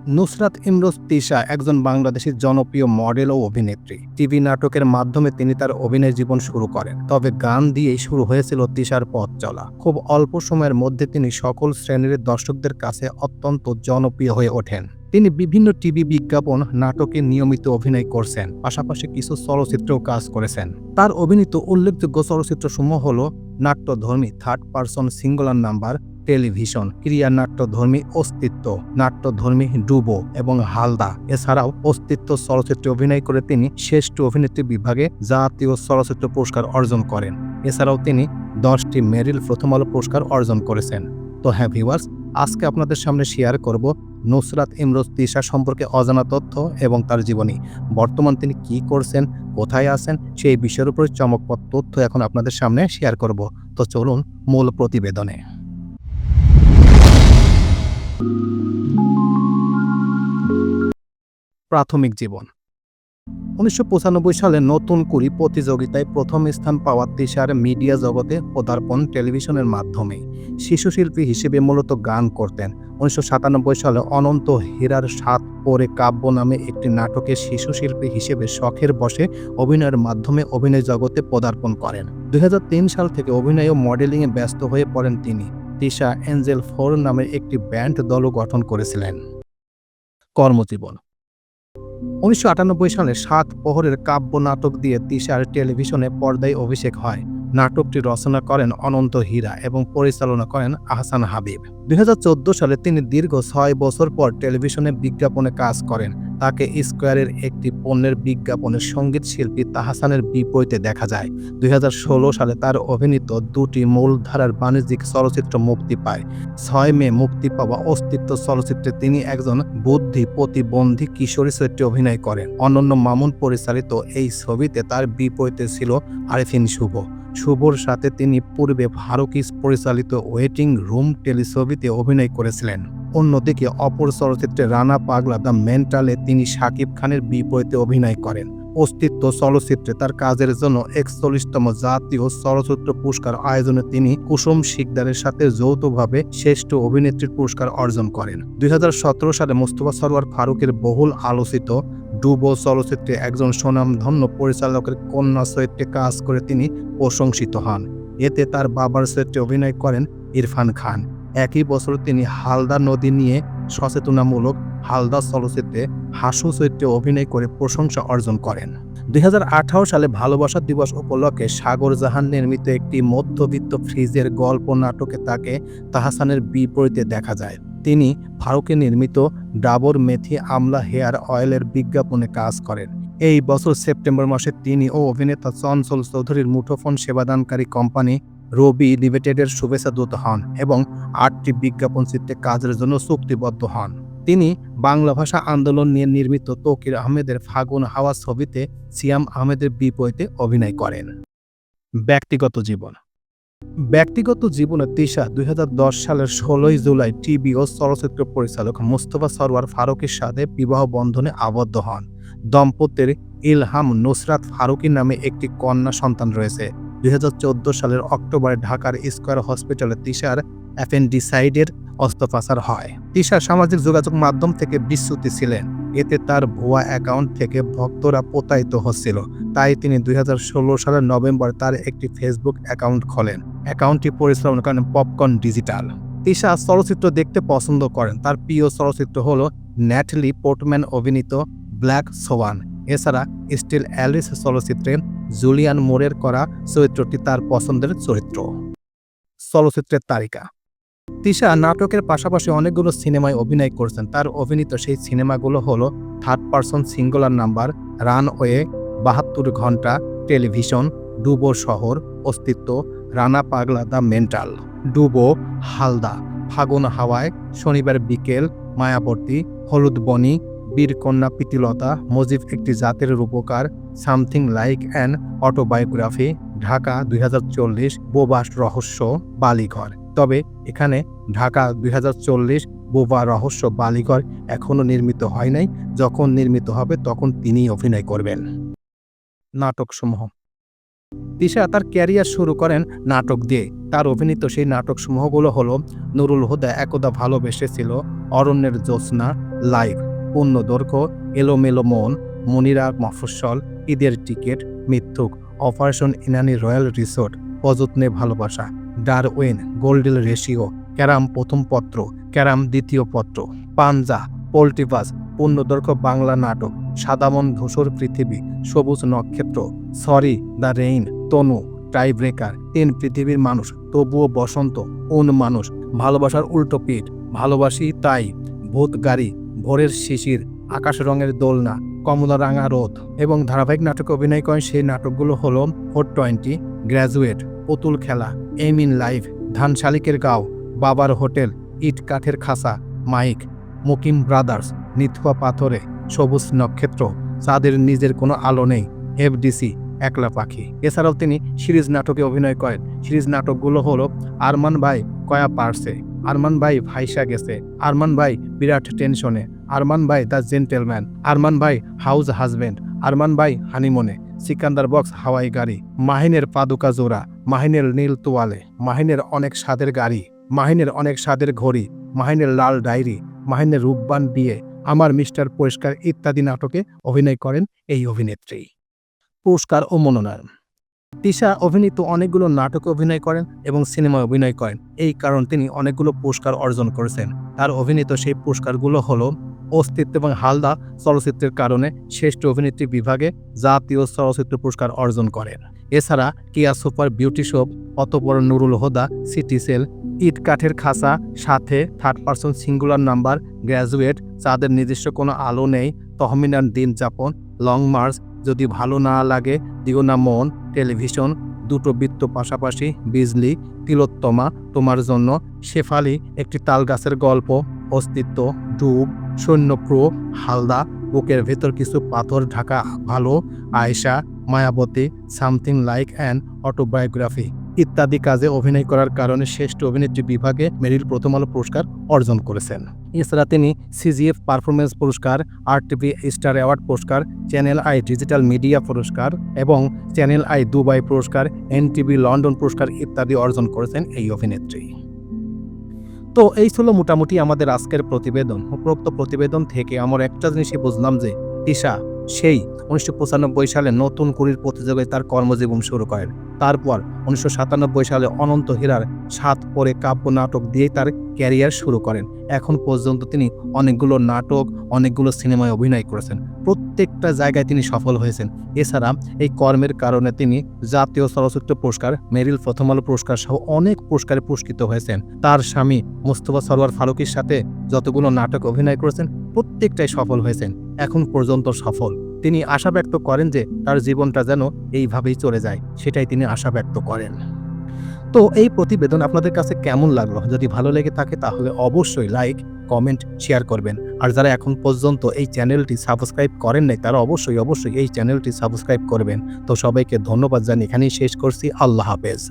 নুসরাত ইমরোজ তিশা একজন বাংলাদেশী জনপ্রিয় মডেল ও অভিনেত্রী। টিভি নাটকের মাধ্যমে তিনি তার অভিনয় জীবন শুরু করেন। তবে গান দিয়েই শুরু হয়েছিল তিশার পথ চলা। খুব অল্প সময়ের মধ্যে তিনি সকল শ্রেণীর দর্শকদের কাছে অত্যন্ত জনপ্রিয় হয়ে ওঠেন। তিনি বিভিন্ন টিভি বিজ্ঞাপন, নাটকে নিয়মিত অভিনয় করছেন, পাশাপাশি কিছু চলচ্চিত্রেও কাজ করেছেন। তার অভিনীত উল্লেখযোগ্য চলচ্চিত্রসমূহ হল নাট্যধর্মী third person singular number, television, ক্রিয়া নাট্যধর্মী অস্তিত্ব, নাট্যধর্মী ডুবো এবং হালদা। এছাড়াও অস্তিত্ব চলচ্চিত্রে অভিনয় করে তিনি শ্রেষ্ঠ অভিনেত্রী বিভাগে জাতীয় চলচ্চিত্র পুরস্কার অর্জন করেন। এছাড়াও তিনি 10টি মেরিল প্রথম আলো পুরস্কার অর্জন করেছেন। তো হ্যাঁ ভিউয়ার্স, আজকে আপনাদের সামনে শেয়ার করব নুসরাত ইমরোজ তিশা সম্পর্কে অজানা তথ্য এবং তার জীবনী। বর্তমান তিনি কি করছেন, কোথায় আছেন, সেই বিষয়ের উপর চমকপ্রদ তথ্য এখন আপনাদের সামনে শেয়ার করব। তো চলুন মূল প্রতিবেদনে। প্রাথমিক জীবন। 1995 সালে নতুন কুড়ি প্রতিযোগিতায় প্রথম স্থান পাওয়া তিশার মিডিয়া জগতে পদার্পণ টেলিভিশনের মাধ্যমে। শিশুশিল্পী হিসেবে মূলত গান করতেন। 1997 সালে অনন্ত হীরার সাত পরে কাব্য নামে একটি নাটকে শিশুশিল্পী হিসেবে শখের বশে অভিনয়ের মাধ্যমে অভিনয় জগতে পদার্পণ করেন। 2003 সাল থেকে অভিনয় ও মডেলিংয়ে ব্যস্ত হয়ে পড়েন তিনি। তিশা এঞ্জেল 4 নামে একটি ব্যান্ড দলও গঠন করেছিলেন। কর্মজীবন। 1998 সালে 7 প্রহরের কাব্য নাটক দিয়ে তিশার টেলিভিশনে পর্দায় অভিষেক হয়। নাটকটি রচনা করেন অনন্ত হীরা এবং পরিচালনা করেন আহসান হাবিব। 2014 সালে তিনি দীর্ঘ 6 বছর পর টেলিভিশনে বিজ্ঞাপনে কাজ করেন। তাকে স্কয়ারের একটি পণ্যের বিজ্ঞাপনে সঙ্গীত শিল্পী তাহসানের বিপরীতে দেখা যায়। 2016 সালে তার অভিনীত 2টি মূলধারার বাণিজ্যিক চলচ্চিত্র মুক্তি পায়। 6 মে মুক্তি পাওয়া অস্তিত্ব চলচ্চিত্রে তিনি একজন বুদ্ধি প্রতিবন্ধী কিশোরী চরিত্রে অভিনয় করেন। অনন্য মামুন পরিচালিত এই ছবিতে তার বিপরীতে ছিল আরেফিন শুভ। শুভর সাথে তিনি পূর্বে ফারুকিস পরিচালিত ওয়েটিং রুম টেলিছবিতে অভিনয় করেছিলেন। অন্যদিকে অপর চলচ্চিত্রে রানা পাগলা দ্য মেন্টালে তিনি শাকিব খানের বিপরীতে অভিনয় করেন। অস্তিত্ব চলচ্চিত্রে তার কাজের জন্য 41তম জাতীয় চলচ্চিত্র পুরস্কার আয়োজনে তিনি কুসুম শিকদারের সাথে যৌথভাবে শ্রেষ্ঠ অভিনেত্রীর পুরস্কার অর্জন করেন। 2017 সালে মোস্তফা সরওয়ার ফারুকের বহুল আলোচিত ডুবো চলচ্চিত্রে একজন স্বনামধন্য পরিচালকের কন্যা চরিত্রে কাজ করে তিনি প্রশংসিত হন। এতে তার বাবার চরিত্রে অভিনয় করেন ইরফান খান। একই বছর তিনি হালদা নদী নিয়ে সচেতনামূলক হালদা চলচ্চিত্রে হাসু চরিত্রে অভিনয় করে প্রশংসা অর্জন করেন। 2018 সালে ভালোবাসা দিবস উপলক্ষে সাগর জাহান নির্মিত একটি মধ্যবিত্ত ফ্রিজের গল্প নাটকে তাকে তাহসানের বিপরীতে দেখা যায়। তিনি ফারুকে নির্মিত ডাবর মেথি আমলা হেয়ার অয়েলের বিজ্ঞাপনে কাজ করেন। এই বছর সেপ্টেম্বর মাসে তিনি ও অভিনেতা চঞ্চল চৌধুরীর মুঠোফোন সেবাদানকারী কোম্পানি রবি লিমিটেডের শুভেচ্ছা দূত হন এবং 8টি বিজ্ঞাপন চিত্রে কাজের জন্য চুক্তিবদ্ধ হন। তিনি বাংলা ভাষা আন্দোলন নিয়ে নির্মিত তৌকির আহমেদের ফাগুন হাওয়া ছবিতে সিয়াম আহমেদের বিপরীতে অভিনয় করেন। ব্যক্তিগত জীবন। ব্যক্তিগত জীবনে তিশা 2010 সালের 16 জুলাই টিভি ও চলচ্চিত্র পরিচালক মোস্তফা সরওয়ার ফারুকের সাথে বিবাহ বন্ধনে আবদ্ধ হন। দম্পতির ইলহাম নুসরাত ফারুকী নামে একটি কন্যা সন্তান রয়েছে। 2014 সালের অক্টোবরে ঢাকার স্কয়ার হসপিটালে তিশার অ্যাপেন্ডিসাইডের অস্ত্রোপচার হয়। তিশা সামাজিক যোগাযোগ মাধ্যম থেকে বিচ্যুতি ছিলেন। এতে তার ভুয়া অ্যাকাউন্ট থেকে ভক্তরা প্রতারিত হচ্ছিল। তাই তিনি 2016 সালের নভেম্বর তার একটি ফেসবুক অ্যাকাউন্ট খোলেন। অ্যাকাউন্টটি পরিচালনা করেন পপকর্ন ডিজিটাল। তিশা চলচ্চিত্র দেখতে পছন্দ করেন। তার প্রিয় চলচ্চিত্র হল ন্যাটালি পোর্টম্যান অভিনীত ব্ল্যাক সোয়ান। এছাড়া স্টিল অ্যালিস চলচ্চিত্রে জুলিয়ান মোরের করা চরিত্রটি তার পছন্দের চরিত্র। চলচ্চিত্রের তালিকা। তিশা নাটকের পাশাপাশি অনেকগুলো সিনেমায় অভিনয় করেছেন। তার অভিনীত সেই সিনেমাগুলো হলো third person singular number, runway, 72 ঘন্টা, টেলিভিশন, ডুবো শহর, অস্তিত্ব, রানা পাগলা দ্য মেন্টাল, ডুবো, হালদা, ফাগুন হাওয়ায়, শনিবার বিকেল, মায়াবর্তী, হলুদ বনি, বীরকন্যা প্রীতিলতা, মুজিব একটি জাতের রূপকার, something like an autobiography, Dhaka 2040, বোবা রহস্য, বালিঘর। তবে এখানে ঢাকা 2040 বোবা রহস্য বালিঘর এখনও নির্মিত হয় নাই। যখন নির্মিত হবে তখন তিনিই অভিনয় করবেন। নাটকসমূহ। তিশা তার ক্যারিয়ার শুরু করেন নাটক দিয়ে। তার অভিনীত সেই নাটকসমূহগুলো হলো নুরুল হুদা একদা ভালোবেসেছিল, অরণ্যের জ্যোৎস্না, লাইভ, পূর্ণদৈর্ঘ্য, এলোমেলো মন, মনিরা মফস্বল, ঈদের টিকিট, মিথ্যুক, অপারেশন ইনানি রয়্যাল রিসোর্ট, অযত্নে ভালোবাসা, ডারউইন, গোল্ডেল রেশিও, ক্যারাম প্রথম পত্র, ক্যারাম দ্বিতীয় পত্র, পাঞ্জা, পোল্টিপাস, পূর্ণদৈর্ঘ্য বাংলা নাটক, সাদামন ধূসর পৃথিবী, সবুজ নক্ষত্র, sorry the rain, Tanu, tie breaker, তিন পৃথিবীর মানুষ, তবুও বসন্ত, মানুষ, ভালোবাসার উল্টো পিঠ, ভালোবাসি তাই, ভূত গাড়ি, ভোরের শিশির, আকাশ রঙের দোলনা, কমলা রাঙা রোদ এবং ধারাবাহিক নাটকে অভিনয় করেন সেই নাটকগুলো হলো 420, গ্র্যাজুয়েট, পুতুল খেলা, এম ইন লাইফ, ধান শালিকের গাঁও, বাবার হোটেল, ইট কাঠের খাসা, মাইক, মুকিম ব্রাদার্স, নিথুয়া পাথরে, সবুজ নক্ষত্র, চাঁদের নিজের কোনো আলো নেই, এফডিসি, একলা পাখি। এছাড়াও তিনি সিরিজ নাটকে অভিনয় করেন। সিরিজ নাটকগুলো হলো আরমান ভাই কয়া পারছে, আরমান ভাই ভাইসা গেছে, আরমান ভাই বিরাট টেনশনে, আরমান ভাই দ্য জেন্টেলম্যান, আরমান ভাই হাউস হাজবেন্ড, আরমান ভাই হানিমনে, সিকান্দার বক্স হাওয়াই গাড়ি, মাহিনের পাদুকা জোড়া, মাহিনের নীল তোয়ালে, মাহিনের অনেক স্বাদের গাড়ি, মাহিনের অনেক স্বাদের ঘড়ি, মাহিনের লাল ডায়েরি, মাহিনের রূপবান বিয়ে, আমার মিস্টার পরিষ্কার ইত্যাদি নাটকে অভিনয় করেন এই অভিনেত্রী। পুরস্কার ও মনোনয়ন। তিশা অভিনীত অনেকগুলো নাটকে অভিনয় করেন এবং সিনেমায় অভিনয় করেন। এই কারণ তিনি অনেকগুলো পুরস্কার অর্জন করেছেন। তার অভিনীত সেই পুরস্কারগুলো হলো অস্তিত্ব এবং হালদা চলচ্চিত্রের কারণে শ্রেষ্ঠ অভিনেত্রী বিভাগে জাতীয় চলচ্চিত্র পুরস্কার অর্জন করেন। এছাড়া কিয়া সুপার বিউটি শপ, অতঃপর নুরুল হুদা, সিটি সেল, ইট কাঠের খাসা, সাথে third person singular number, graduate, চাঁদের নিজস্ব কোনো আলো নেই, তহমিনার দিন যাপন, লং মার্চ, যদি ভালো না লাগে দিও না মন, টেলিভিশন, দুটো বৃত্ত পাশাপাশি, বিজলি, তিলোত্তমা, তোমার জন্য, শেফালি, একটি তালগাছের গল্প, অস্তিত্ব, ডুব, সৈন্যপ্রো, হালদা, বুকের ভেতর কিছু পাথর ঢাকা ভালো, Ayesha, Mayabati, something like an autobiography ইত্যাদি কাজে অভিনয় করার কারণে শ্রেষ্ঠ অভিনেত্রী বিভাগে মেরিল প্রথম আলো পুরস্কার অর্জন করেছেন। এছাড়া তিনি সিজিএফ পারফরমেন্স পুরস্কার, আরটিভি স্টার অ্যাওয়ার্ড পুরস্কার, চ্যানেল আই ডিজিটাল মিডিয়া পুরস্কার এবং চ্যানেল আই দুবাই পুরস্কার, এনটিভি লন্ডন পুরস্কার ইত্যাদি অর্জন করেছেন এই অভিনেত্রী। তো এই ছিল মোটামুটি আমাদের আজকের প্রতিবেদন। উপরোক্ত প্রতিবেদন থেকে আমরা একটা জিনিসই বুঝলাম যে তিশা সেই 1995 সালে নতুন কুড়ির প্রতিযোগিতায় তার কর্মজীবন শুরু করেন। তারপর 1997 সালে অনন্ত হীরার 7 পরে কাব্য নাটক দিয়েই তার ক্যারিয়ার শুরু করেন। এখন পর্যন্ত তিনি অনেকগুলো নাটক, অনেকগুলো সিনেমায় অভিনয় করেছেন। প্রত্যেকটা জায়গায় তিনি সফল হয়েছেন। এছাড়া এই কর্মের কারণে তিনি জাতীয় চলচ্চিত্র পুরস্কার, মেরিল প্রথম আলো পুরস্কার সহ অনেক পুরস্কারে পুরস্কৃত হয়েছেন। তার স্বামী মোস্তফা সরওয়ার ফারুকীর সাথে যতগুলো নাটক অভিনয় করেছেন প্রত্যেকটাই সফল হয়েছেন, এখন পর্যন্ত সফল। তিনি আশা ব্যক্ত করেন যে তার জীবনটা যেন এইভাবেই চলে যায়, সেটাই তিনি আশা ব্যক্ত করেন। তো এই প্রতিবেদন আপনাদের কাছে কেমন লাগলো? যদি ভালো লেগে থাকে তাহলে অবশ্যই লাইক, কমেন্ট, শেয়ার করবেন। আর যারা এখন পর্যন্ত এই চ্যানেলটি সাবস্ক্রাইব করেন নাই তারা অবশ্যই এই চ্যানেলটি সাবস্ক্রাইব করবেন। তো সবাইকে ধন্যবাদ জানিয়ে এখানেই শেষ করছি। আল্লাহ হাফেজ।